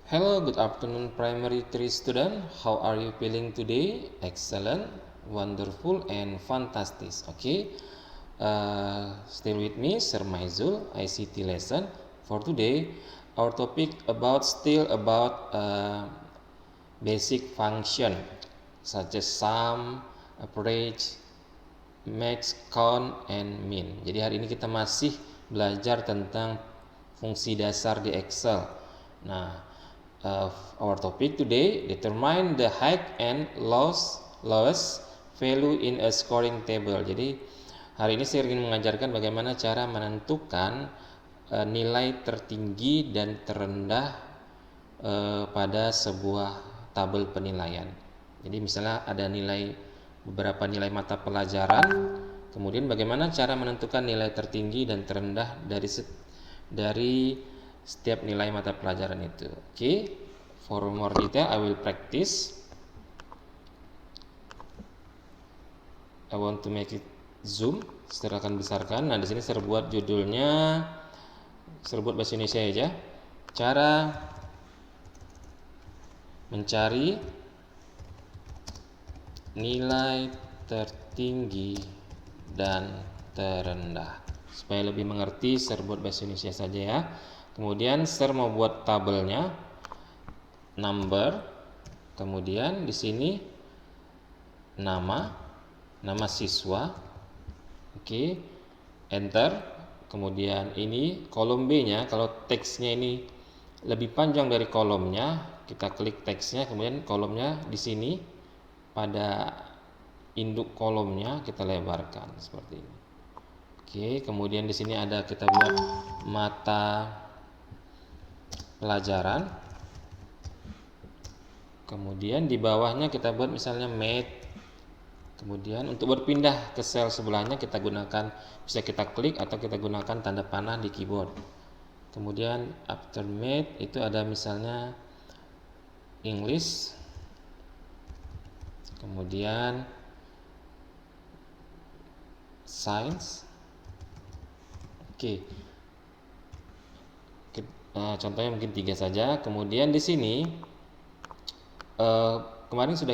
Hello, good afternoon, primary 3 student. How are you feeling today? Excellent, wonderful, and fantastic. Okay, still with me, Sir Maizul, ICT lesson. For today, our topic still about basic function such as sum, average, max, count, and min. Jadi hari ini kita masih belajar tentang fungsi dasar di Excel. Nah, our topic today, determine the height and lowest value in a scoring table. Jadi hari ini saya ingin mengajarkan bagaimana cara menentukan nilai tertinggi dan terendah pada sebuah tabel penilaian. Jadi misalnya ada beberapa nilai mata pelajaran, kemudian bagaimana cara menentukan nilai tertinggi dan terendah dari setiap nilai mata pelajaran itu. Okay, for more detail I will practice. I want to make it zoom. Saya akan besarkan. Nah, di sini saya buat judulnya, saya buat bahasa Indonesia aja. Cara mencari nilai tertinggi dan terendah. Supaya lebih mengerti, saya buat bahasa Indonesia saja ya. Kemudian saya mau buat tabelnya, number, kemudian di sini nama siswa. Oke, enter. Kemudian ini kolom B-nya, kalau teksnya ini lebih panjang dari kolomnya, kita klik teksnya, kemudian kolomnya di sini pada induk kolomnya kita lebarkan seperti ini. Oke, kemudian di sini ada kita buat mata pelajaran. Kemudian di bawahnya kita buat misalnya math. Kemudian untuk berpindah ke sel sebelahnya kita bisa kita klik atau kita gunakan tanda panah di keyboard. Kemudian after math itu ada misalnya English. Kemudian science. Oke. Contohnya mungkin 3 saja. Kemudian di sini kemarin sudah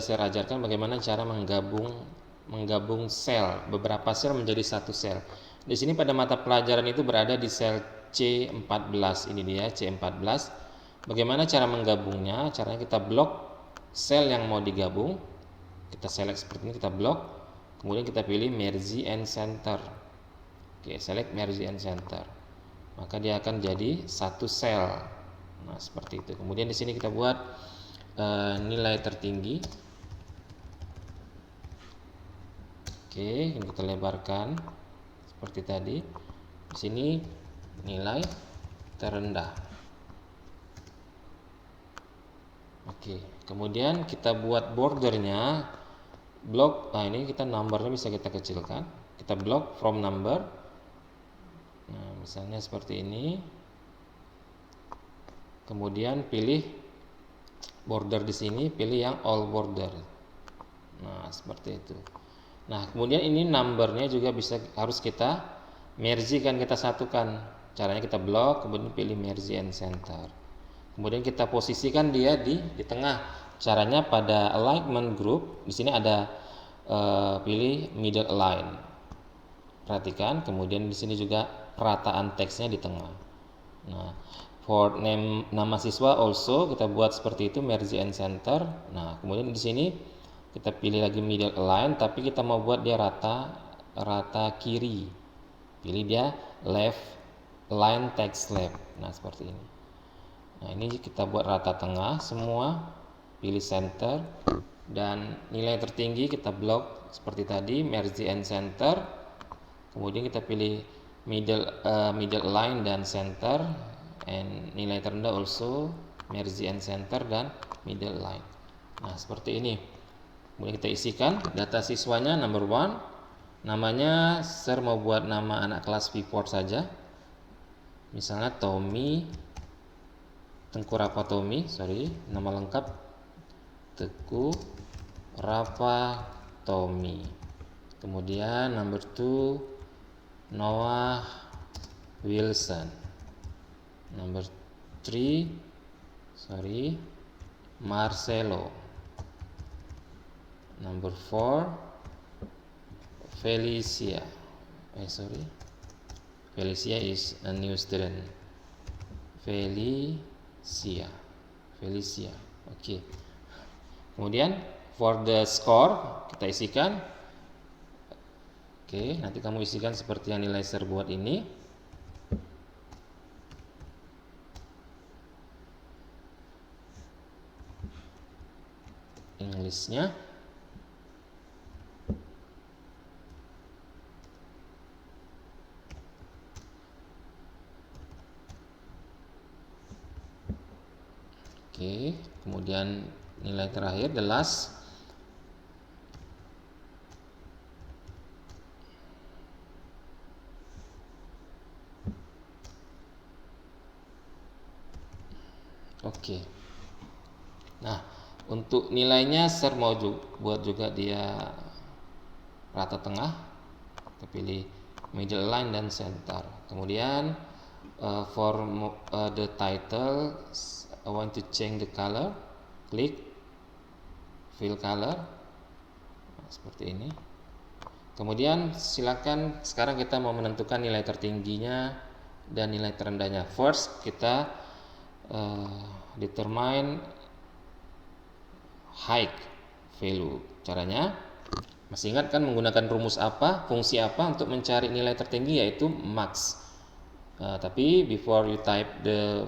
saya ajarkan bagaimana cara menggabung sel, beberapa sel menjadi satu sel. Di sini pada mata pelajaran itu berada di sel C14. Ini dia C14. Bagaimana cara menggabungnya? Caranya kita blok sel yang mau digabung. Kita select seperti ini, kita blok. Kemudian kita pilih merge and center. Oke, select merge and center. Maka dia akan jadi satu sel. Nah, seperti itu. Kemudian di sini kita buat nilai tertinggi. Oke, ini kita lebarkan seperti tadi. Di sini nilai terendah. Oke, kemudian kita buat bordernya blok. Nah, ini kita numbernya bisa kita kecilkan. Kita blok from number. Nah, misalnya seperti ini. Kemudian pilih border di sini, pilih yang all border. Nah, seperti itu. Nah, kemudian ini numbernya juga harus kita merge kan, kita satukan. Caranya kita blok, kemudian pilih merge and center. Kemudian kita posisikan dia di tengah. Caranya pada alignment group, di sini ada pilih middle align. Perhatikan, kemudian di sini juga perataan teksnya di tengah. Nah, for nama siswa also kita buat seperti itu, merge and center. Nah, kemudian di sini kita pilih lagi middle align, tapi kita mau buat dia rata kiri. Pilih dia left align text left. Nah, seperti ini. Nah, ini kita buat rata tengah semua. Pilih center dan nilai tertinggi kita blok seperti tadi, merge and center. Kemudian kita pilih middle align dan center, and nilai terendah also merge and center dan middle align. Nah, seperti ini. Kemudian kita isikan data siswanya number 1. Namanya saya mau buat nama anak kelas V4 saja. Misalnya Tengku Rapa Tommy, nama lengkap Teguh Rapa Tommy. Kemudian number 2 Noah Wilson. Number 3 Marcelo. Number 4, Felicia. Felicia is a new student. Felicia. Oke. Kemudian for the score kita isikan. Oke, nanti kamu isikan seperti yang nilai Sir buat ini. Englishnya. Oke, kemudian nilai terakhir, the last. Oke. Nah, untuk nilainya Sir mau buat juga dia rata tengah. Kita pilih middle line dan center. Kemudian for the title, I want to change the color. Klik fill color. Nah, seperti ini. Kemudian silakan sekarang kita mau menentukan nilai tertingginya dan nilai terendahnya. First kita determine height value. Caranya masih ingat kan menggunakan rumus apa, fungsi apa untuk mencari nilai tertinggi, yaitu max. Tapi before you type the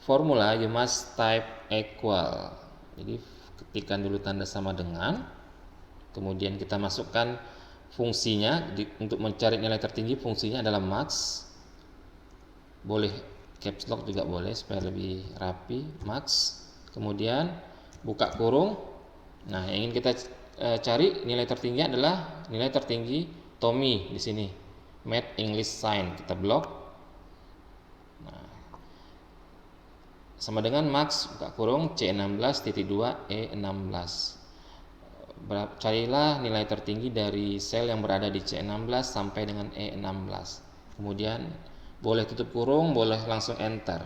formula, you must type equal. Jadi ketikkan dulu tanda sama dengan, kemudian kita masukkan fungsinya. Untuk mencari nilai tertinggi fungsinya adalah max. Boleh caps lock juga boleh supaya lebih rapi, max. Kemudian buka kurung. Nah, yang ingin kita cari nilai tertinggi adalah nilai tertinggi Tommy di sini. Math English Sign, kita blok. Sama dengan max buka kurung C16.2 E16. Carilah nilai tertinggi dari sel yang berada di C16 sampai dengan E16. Kemudian boleh tutup kurung, boleh langsung enter.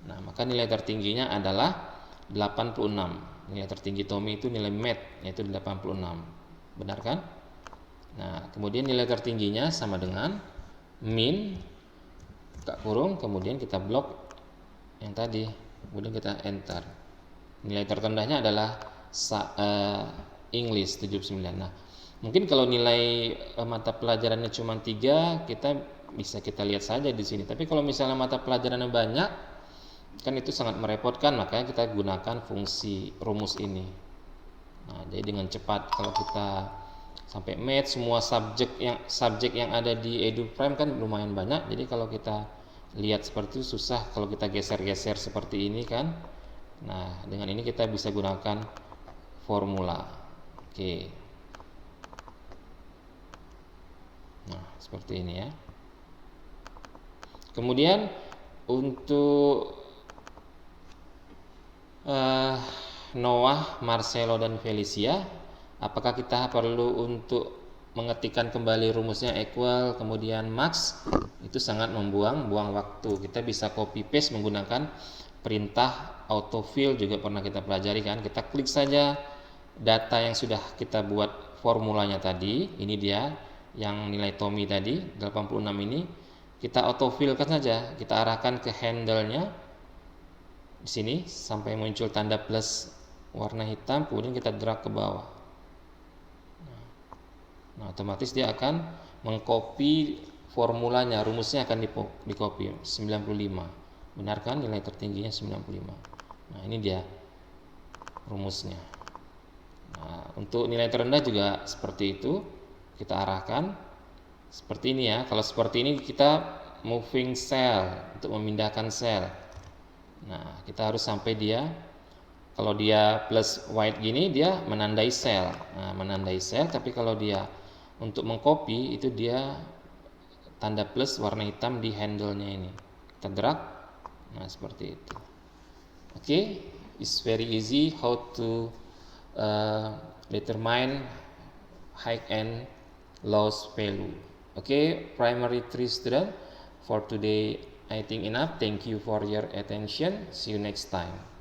Nah, maka nilai tertingginya adalah 86. Nilai tertinggi Tommy itu nilai math, yaitu 86. Benar kan? Nah, kemudian nilai tertingginya sama dengan min buka kurung, kemudian kita blok yang tadi, kemudian kita enter. Nilai terendahnya adalah English 79. Nah, mungkin kalau nilai mata pelajarannya cuma 3, kita lihat saja di sini. Tapi kalau misalnya mata pelajarannya banyak, kan itu sangat merepotkan, makanya kita gunakan fungsi rumus ini. Nah, jadi dengan cepat kalau kita sampai math, semua subjek yang ada di EduPrime kan lumayan banyak. Jadi kalau kita lihat seperti itu susah kalau kita geser-geser seperti ini kan. Nah, dengan ini kita bisa gunakan formula. Oke. Nah, seperti ini ya. Kemudian untuk Noah, Marcelo dan Felicia, apakah kita perlu untuk mengetikkan kembali rumusnya equal kemudian max? Itu sangat buang waktu. Kita bisa copy paste menggunakan perintah autofill, juga pernah kita pelajari kan. Kita klik saja data yang sudah kita buat formulanya tadi. Ini dia yang nilai Tommy tadi 86 ini. Kita autofill kan saja, kita arahkan ke handle-nya di sini sampai muncul tanda plus warna hitam, kemudian kita drag ke bawah. Nah, otomatis dia akan mengcopy formulanya, rumusnya akan di-copy 95. Benar kan? Nilai tertingginya 95. Nah, ini dia rumusnya. Nah, untuk nilai terendah juga seperti itu. Kita arahkan seperti ini ya. Kalau seperti ini kita moving cell, untuk memindahkan sel. Nah, kita harus sampai dia, kalau dia plus white gini dia menandai sel. Nah, menandai sel, tapi kalau dia untuk mengcopy itu dia tanda plus warna hitam di handle-nya ini. Kita drag. Nah, seperti itu. Oke, it's very easy how to determine high and low value. Okay, primary 3 student, for today I think enough. Thank you for your attention. See you next time.